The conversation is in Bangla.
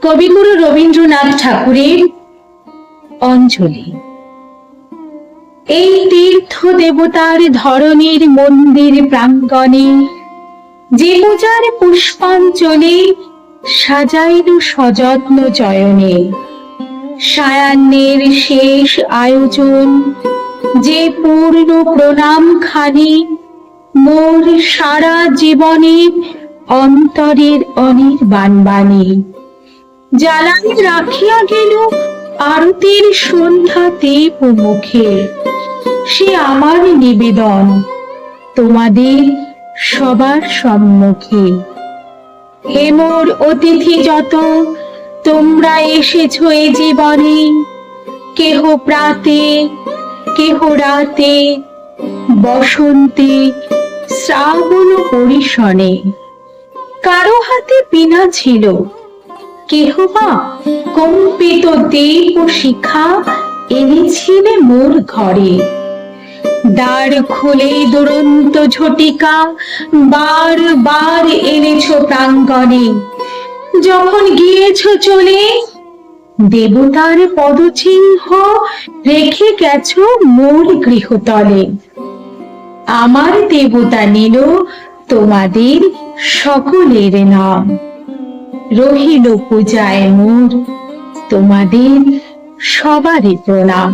কবিগুরু রবীন্দ্রনাথ ঠাকুরের অঞ্জলি। এই তীর্থ দেবতার ধরনীর মন্দির প্রাঙ্গণে যে পূজার পুষ্পাঞ্জলি সাজাইল সযত্ন চয়নে, সায়াহ্নের শেষ আয়োজন যে পূর্ণ প্রণাম খানি মোর সারা জীবনে অন্তরের অনির্বাণ বাণী। জ্বালানি রাখিয়া গেল আরতির সন্ধ্যাতে মুখে, সে আমার নিবেদন তোমাদের সবার সম্মুখে। হে মোর অতিথি যত, তোমরা এসেছ এ জীবনে, কেহ প্রাতে কেহ রাতে, বসন্তে শ্রাবণ পরিশনে। কারো হাতে বীণা ছিল, কেহ বা কম্পিত দীপ শিখা এনেছিলে মোর ঘরে। দ্বার খুলে দুরন্ত ঝটিকা বার বার এনেছ প্রাঙ্গণে। যখন গিয়েছ চলে দেবতার পদচিহ্ন রেখে গেছ মোর গৃহতলে। আমার দেবতা নিল তোমাদের সকলের নাম, রহিল পূজায় মোর তোমাদের সবারই প্রণাম।